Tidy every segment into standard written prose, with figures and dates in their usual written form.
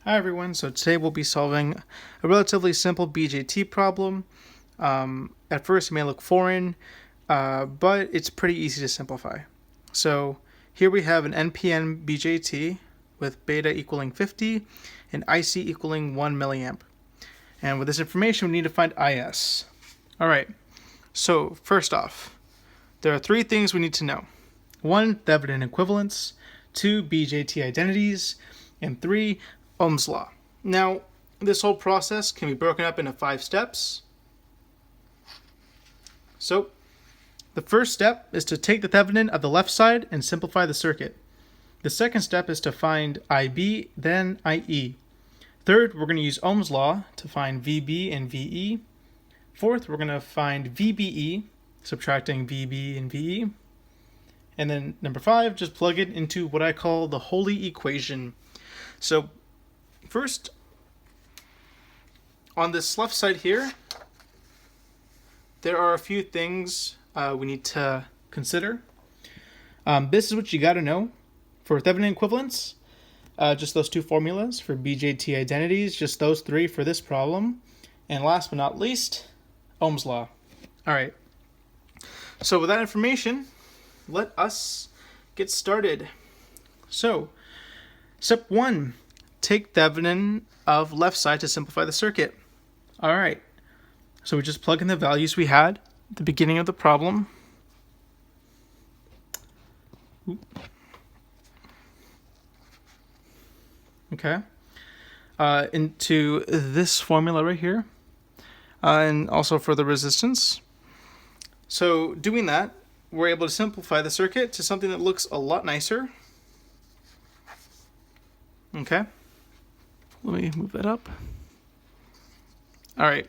Hi everyone, so today we'll be solving a relatively simple BJT problem. At first it may look foreign, but it's pretty easy to simplify. So here we have an NPN BJT with beta equaling 50 and IC equaling 1 milliamp. And with this information we need to find IS. Alright, so first off, there are three things we need to know. 1. Thevenin equivalence, 2. BJT identities, and 3. Ohm's law. Now, this whole process can be broken up into 5 steps. So, the first step is to take the Thevenin of the left side and simplify the circuit. The second step is to find IB, then IE. Third, we're going to use Ohm's law to find VB and VE. Fourth, we're going to find VBE, subtracting VB and VE. And then number 5, just plug it into what I call the holy equation. So, first, on this left side here, there are a few things we need to consider. This is what you got to know. For Thevenin equivalence, just those two formulas. For BJT identities, just those 3 for this problem. And last but not least, Ohm's law. All right. So with that information, let us get started. So, step 1. Take Thevenin of left side to simplify the circuit. Alright, so we just plug in the values we had at the beginning of the problem. Okay. Into this formula right here. And also for the resistance. So doing that, we're able to simplify the circuit to something that looks a lot nicer. Okay. Let me move that up. All right.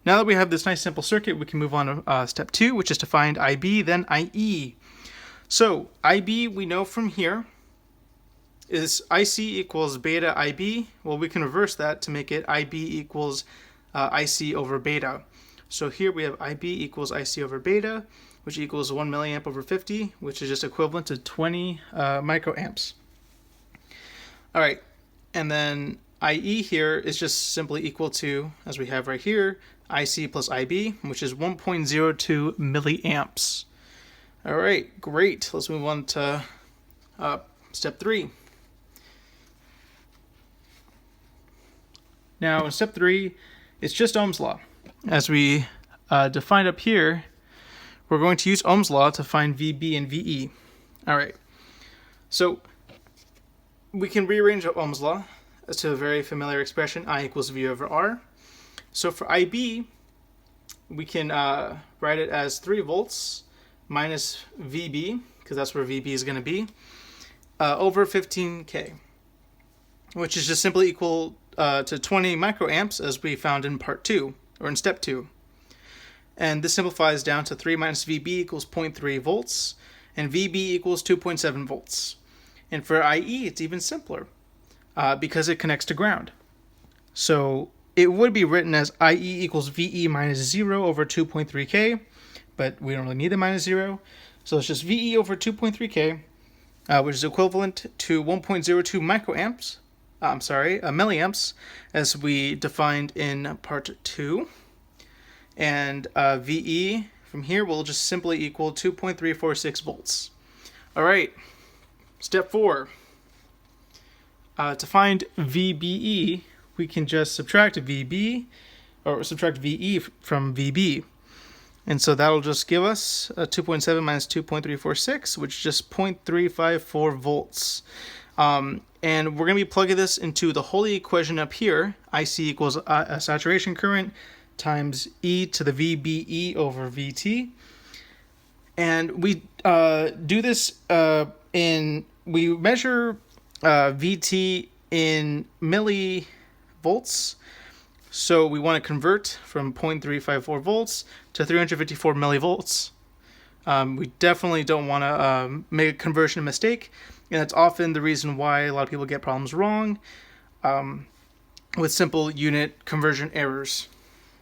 Now that we have this nice simple circuit, we can move on to step 2, which is to find IB, then IE. So IB, we know from here, is IC equals beta IB. Well, we can reverse that to make it IB equals IC over beta. So here we have IB equals IC over beta, which equals 1 milliamp over 50, which is just equivalent to 20 microamps. All right, and then IE here is just simply equal to, as we have right here, IC plus IB, which is 1.02 milliamps. All right, great. Let's move on to step 3. Now, in step 3, it's just Ohm's law. As we defined up here, we're going to use Ohm's law to find VB and VE. All right, so we can rearrange Ohm's law to a very familiar expression, I equals V over R. So for IB, we can write it as 3 volts minus VB, because that's where VB is going to be, over 15K, which is just simply equal to 20 microamps, as we found in part 2, or in step 2. And this simplifies down to 3 minus VB equals 0.3 volts, and VB equals 2.7 volts. And for IE, it's even simpler because it connects to ground. So it would be written as IE equals VE minus 0 over 2.3K, but we don't really need the minus 0. So it's just VE over 2.3K, which is equivalent to 1.02 milliamps, as we defined in part 2. And VE from here will just simply equal 2.346 volts. All right. Step 4, to find VBE, we can just subtract VB, or subtract VE from VB. And so that'll just give us 2.7 minus 2.346, which is just 0.354 volts. And we're going to be plugging this into the holy equation up here, IC equals a saturation current times E to the VBE over VT. And we do this we measure VT in millivolts. So we want to convert from 0.354 volts to 354 millivolts. We definitely don't want to make a conversion mistake, and that's often the reason why a lot of people get problems wrong with simple unit conversion errors.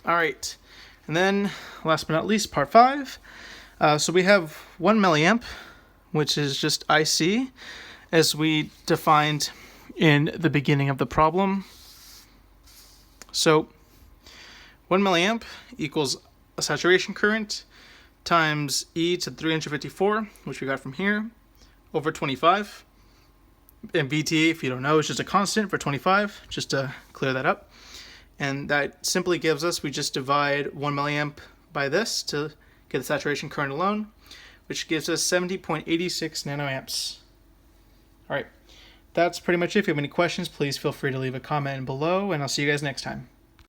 All right, and then last but not least, part 5. So we have 1 milliamp, which is just IC, as we defined in the beginning of the problem. So 1 milliamp equals a saturation current times e to the 354, which we got from here, over 25. And BT, if you don't know, is just a constant for 25, just to clear that up. And that simply gives us, we just divide 1 milliamp by this to get the saturation current alone, which gives us 70.86 nanoamps. All right, that's pretty much it. If you have any questions, please feel free to leave a comment below, and I'll see you guys next time.